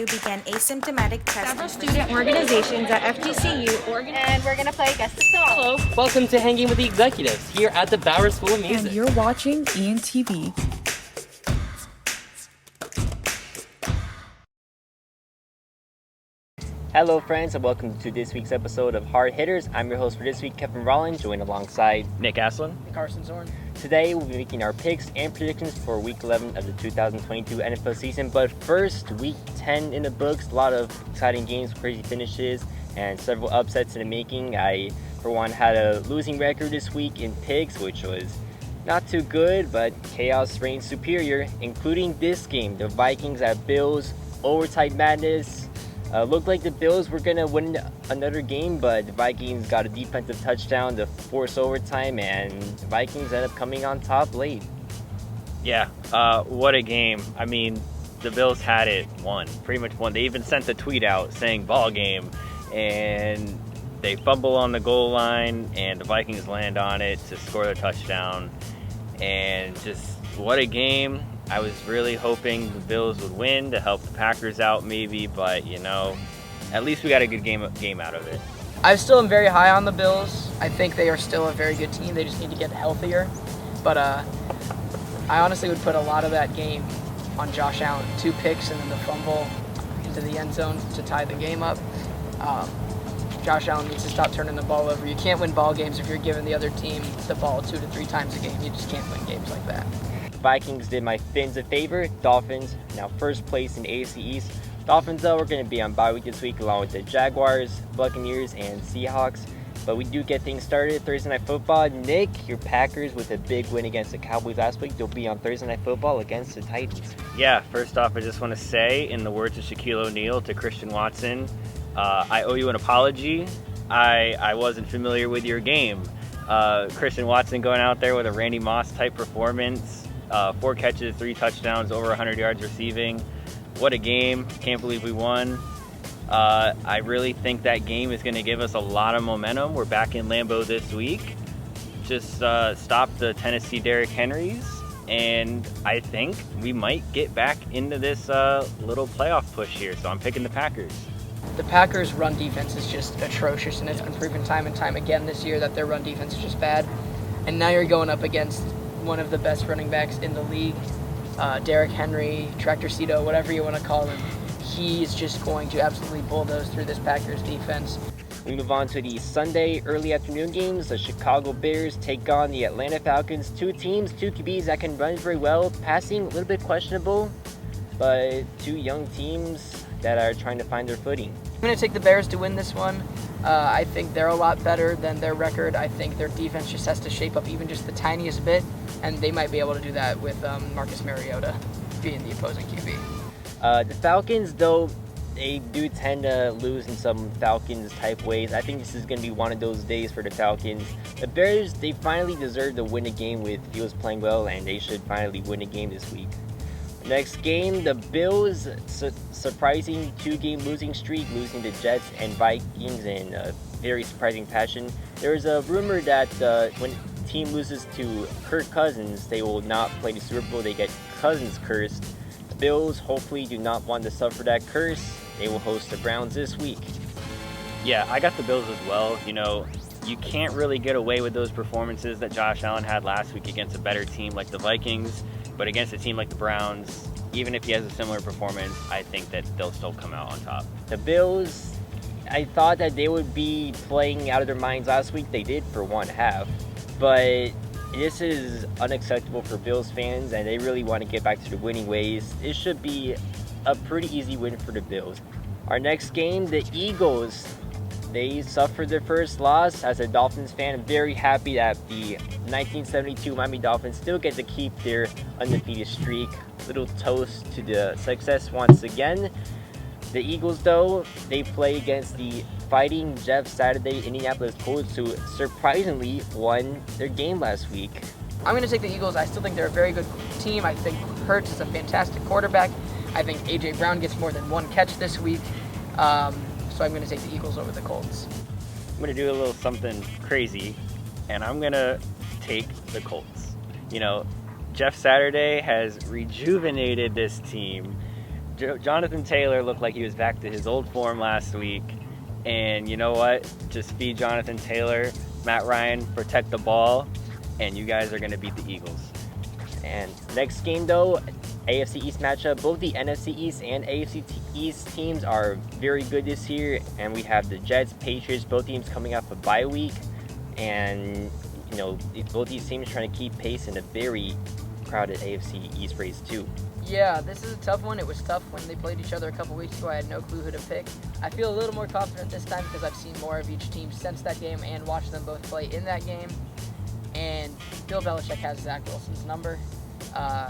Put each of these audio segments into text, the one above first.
begin asymptomatic testing. Several student organizations at FGCU and we're going to play Guess the Song. Hello, welcome to Hanging with the Executives here at the Bauer School of Music. And you're watching ENTV. Hello friends and welcome to this week's episode of Hard Hitters. I'm your host for this week, Kevin Rollins, joined alongside Nick Aslin and Carson Zorn. Today we'll be making our picks and predictions for Week 11 of the 2022 NFL season. But first, Week 10 in the books, a lot of exciting games, crazy finishes, and several upsets in the making. I, for one, had a losing record this week in picks, which was not too good, but chaos reigns superior, including this game, the Vikings at Bills, overtime madness. Looked like the Bills were going to win another game, but the Vikings got a defensive touchdown to force overtime, and the Vikings ended up coming on top late. Yeah, what a game. I mean, the Bills had it pretty much won. They even sent a tweet out saying ball game, and they fumble on the goal line, and the Vikings land on it to score the touchdown. And just what a game. I was really hoping the Bills would win to help the Packers out maybe, but, you know, at least we got a good game out of it. I still am very high on the Bills. I think they are still a very good team. They just need to get healthier. But I honestly would put a lot of that game on Josh Allen. 2 picks and then the fumble into the end zone to tie the game up. Josh Allen needs to stop turning the ball over. You can't win ball games if you're giving the other team the ball 2 to 3 times a game. You just can't win games like that. Vikings did my Finns a favor. Dolphins now first place in the AFC East. Dolphins, though, are going to be on bye week this week along with the Jaguars, Buccaneers, and Seahawks. But we do get things started. Thursday Night Football. Nick, your Packers with a big win against the Cowboys last week. They'll be on Thursday Night Football against the Titans. Yeah, first off, I just want to say, in the words of Shaquille O'Neal to Christian Watson, I owe you an apology. I wasn't familiar with your game. Christian Watson going out there with a Randy Moss type performance. 4 catches, 3 touchdowns, over 100 yards receiving. What a game. Can't believe we won. I really think that game is going to give us a lot of momentum. We're back in Lambeau this week. Just stop the Tennessee Derrick Henrys, and I think we might get back into this little playoff push here. So I'm picking the Packers. The Packers' run defense is just atrocious, and it's been proven time and time again this year that their run defense is just bad. And now you're going up against one of the best running backs in the league, Derrick Henry, Tractorcito, whatever you want to call him. He's just going to absolutely bulldoze through this Packers defense. We move on to the Sunday early afternoon games. The Chicago Bears take on the Atlanta Falcons. 2 teams, 2 QBs that can run very well. Passing a little bit questionable, but 2 young teams that are trying to find their footing. I'm going to take the Bears to win this one. I think they're a lot better than their record. I think their defense just has to shape up even just the tiniest bit, and they might be able to do that with Marcus Mariota being the opposing QB. The Falcons, though, they do tend to lose in some Falcons-type ways. I think this is going to be one of those days for the Falcons. The Bears, they finally deserve to win a game with Fields playing well, and they should finally win a game this week. Next game, the Bills, surprising 2-game losing streak, losing to Jets and Vikings in a very surprising fashion. There is a rumor that when the team loses to Kirk Cousins, they will not play the Super Bowl. They get Cousins cursed. The Bills hopefully do not want to suffer that curse. They will host the Browns this week. Yeah, I got the Bills as well. You know, you can't really get away with those performances that Josh Allen had last week against a better team like the Vikings. But against a team like the Browns, even if he has a similar performance, I think that they'll still come out on top. The Bills, I thought that they would be playing out of their minds last week. They did for one half. But this is unacceptable for Bills fans, and they really want to get back to the winning ways. It should be a pretty easy win for the Bills. Our next game, the Eagles. They suffered their first loss. As a Dolphins fan, I'm very happy that the 1972 Miami Dolphins still get to keep their undefeated streak. Little toast to the success once again. The Eagles, though, they play against the Fighting Jeff Saturday Indianapolis Colts, who surprisingly won their game last week. I'm going to take the Eagles. I still think they're a very good team. I think Hurts is a fantastic quarterback. I think A.J. Brown gets more than 1 catch this week. So I'm going to take the Eagles over the Colts. I'm going to do a little something crazy, and I'm going to take the Colts. You know, Jeff Saturday has rejuvenated this team Jonathan Taylor looked like he was back to his old form last week. And you know what? Just feed Jonathan Taylor, Matt Ryan, protect the ball, and you guys are going to beat the Eagles. And next game, though, AFC East matchup. Both the NFC East and AFC East teams are very good this year, and we have the Jets, Patriots, both teams coming off a bye week, and both these teams trying to keep pace in a very crowded AFC East race too. Yeah, this is a tough one. It was tough when they played each other a couple weeks ago. I had no clue who to pick. I feel a little more confident this time because I've seen more of each team since that game and watched them both play in that game. And Bill Belichick has Zach Wilson's number.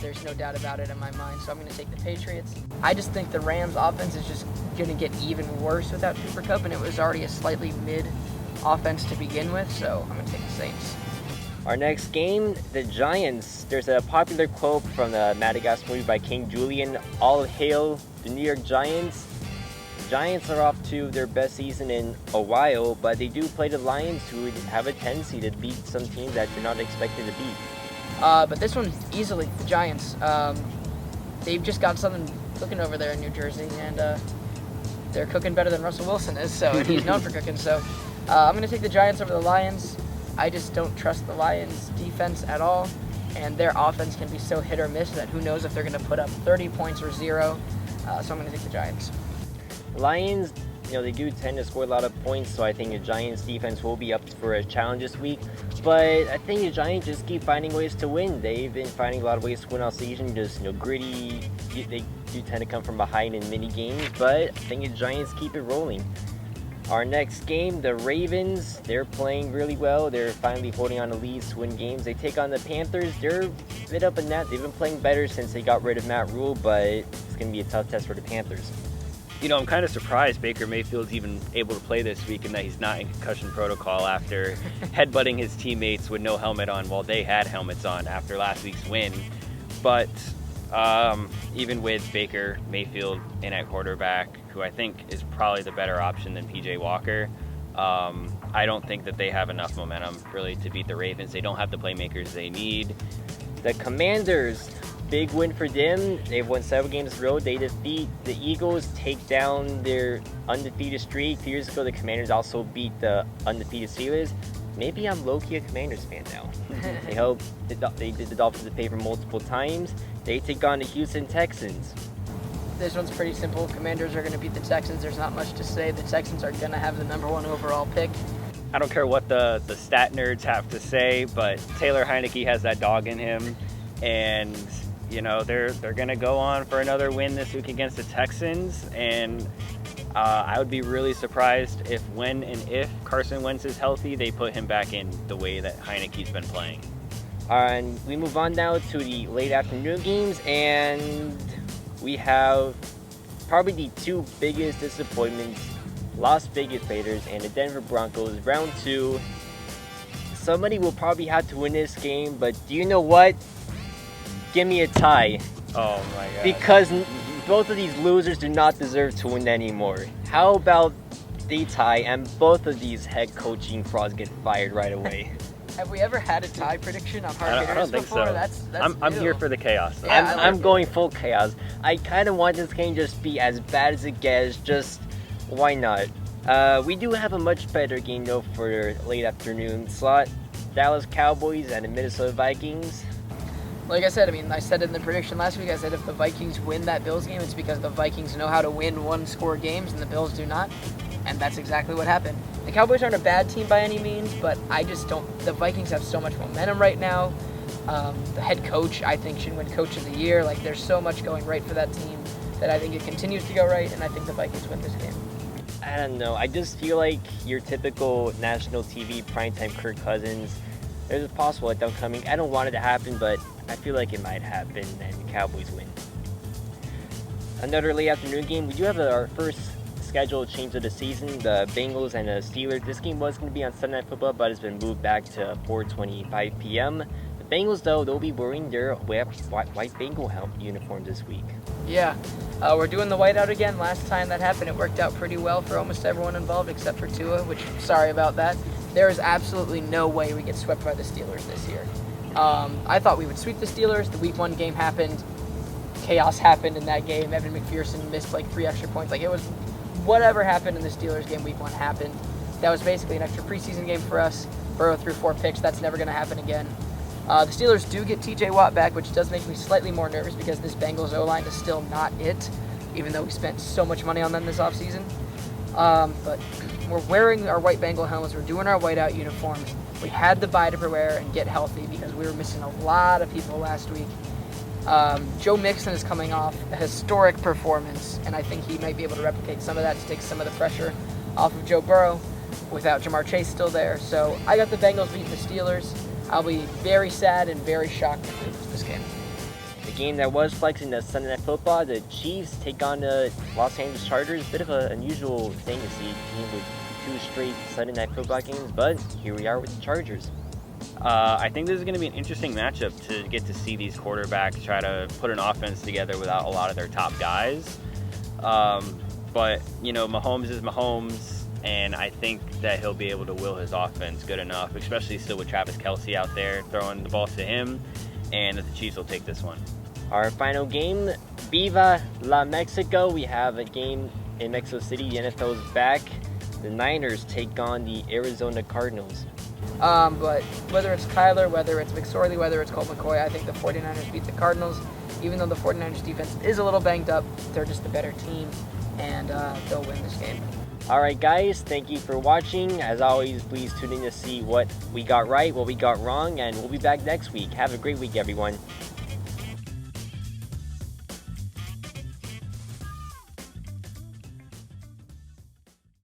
There's no doubt about it in my mind, so I'm going to take the Patriots. I just think the Rams' offense is just going to get even worse without Cooper Kupp, and it was already a slightly mid offense to begin with, so I'm going to take the Saints. Our next game, the Giants. There's a popular quote from the Madagascar movie by King Julian, "All hail the New York Giants." The Giants are off to their best season in a while, but they do play the Lions, who have a tendency to beat some teams that you're not expected to beat. But this one, easily, the Giants. They've just got something cooking over there in New Jersey, and they're cooking better than Russell Wilson is, so and he's known for cooking. So I'm going to take the Giants over the Lions. I just don't trust the Lions' defense at all, and their offense can be so hit or miss that who knows if they're going to put up 30 points or 0. So I'm going to take the Giants. Lions, they do tend to score a lot of points, so I think the Giants' defense will be up for a challenge this week. But I think the Giants just keep finding ways to win. They've been finding a lot of ways to win all season, just gritty. They do tend to come from behind in mini games, but I think the Giants keep it rolling. Our next game, the Ravens, they're playing really well. They're finally holding on to leads to win games. They take on the Panthers. They're a bit up in that. They've been playing better since they got rid of Matt Rule, but it's going to be a tough test for the Panthers. I'm kind of surprised Baker Mayfield's even able to play this week and that he's not in concussion protocol after headbutting his teammates with no helmet on while they had helmets on after last week's win. But even with Baker Mayfield in at quarterback, who I think is probably the better option than PJ Walker, I don't think that they have enough momentum really to beat the Ravens. They don't have the playmakers they need. The Commanders, big win for them. They've won 7 games in a row. They defeat the Eagles, take down their undefeated streak. 2 years ago, the Commanders also beat the undefeated Steelers. Maybe I'm low-key a Commanders fan now. They did the Dolphins a favor multiple times. They take on the Houston Texans. This one's pretty simple. Commanders are going to beat the Texans. There's not much to say. The Texans are going to have the number 1 overall pick. I don't care what the stat nerds have to say, but Taylor Heineke has that dog in him, and they're going to go on for another win this week against the Texans, and I would be really surprised if when and if Carson Wentz is healthy, they put him back in the way that Heineke's been playing. And we move on now to the late afternoon games, and we have probably the 2 biggest disappointments, Las Vegas Raiders and the Denver Broncos. Round 2. Somebody will probably have to win this game, but do you know what? Give me a tie. Oh my God. Because both of these losers do not deserve to win anymore. How about they tie and both of these head coaching frauds get fired right away? Have we ever had a tie prediction on hard hitters I don't think before? so. That's I'm new. here for the chaos. Though. Yeah, I'm going full chaos. I kind of want this game just be as bad as it gets. Just why not? We do have a much better game though for late afternoon slot. Dallas Cowboys and the Minnesota Vikings. Like I said, I said in the prediction last week, I said if the Vikings win that Bills game, it's because the Vikings know how to win one-score games and the Bills do not. And that's exactly what happened. The Cowboys aren't a bad team by any means, but I just don't. The Vikings have so much momentum right now. The head coach, I think, should win Coach of the Year. There's so much going right for that team that I think it continues to go right, and I think the Vikings win this game. I don't know. I just feel like your typical national TV primetime Kirk Cousins. There's a possible letdown coming. I don't want it to happen, but I feel like it might happen, and the Cowboys win. Another late afternoon game. We do have our first scheduled change of the season. The Bengals and the Steelers. This game was going to be on Sunday Night Football, but it's been moved back to 4:25 p.m. The Bengals, though, they'll be wearing their white Bengal uniform this week. Yeah, we're doing the whiteout again. Last time that happened, it worked out pretty well for almost everyone involved except for Tua, which, sorry about that. There is absolutely no way we get swept by the Steelers this year. I thought we would sweep the Steelers. The Week 1 game happened. chaos happened in that game. Evan McPherson missed like 3 extra points. Like, it was whatever happened in the Steelers game week 1 happened. That was basically an extra preseason game for us. Burrow threw 4 picks. That's never going to happen again. The Steelers do get TJ Watt back, which does make me slightly more nervous because this Bengals O-line is still not it, even though we spent so much money on them this offseason. But we're wearing our white Bengal helmets. We're doing our whiteout uniforms. We had the bye to prepare and get healthy because we were missing a lot of people last week. Joe Mixon is coming off a historic performance, and I think he might be able to replicate some of that to take some of the pressure off of Joe Burrow without Jamar Chase still there. So I got the Bengals beating the Steelers. I'll be very sad and very shocked if they lose this game. The game that was flexing the Sunday Night Football, the Chiefs take on the Los Angeles Chargers. Bit of an unusual thing to see a team with 2 straight Sunday Night Football games, but here we are with the Chargers. I think this is going to be an interesting matchup to get to see these quarterbacks try to put an offense together without a lot of their top guys. But, you know, Mahomes is Mahomes. And I think that he'll be able to will his offense good enough, especially still with Travis Kelce out there throwing the ball to him, and that the Chiefs will take this one. Our final game, Viva La Mexico. We have a game in Mexico City. The NFL is back. The Niners take on the Arizona Cardinals. But whether it's Kyler, whether it's McSorley, whether it's Colt McCoy, I think the 49ers beat the Cardinals. Even though the 49ers defense is a little banged up, they're just the better team, and they'll win this game. Alright guys, thank you for watching. As always, please tune in to see what we got right, what we got wrong, and we'll be back next week. Have a great week, everyone.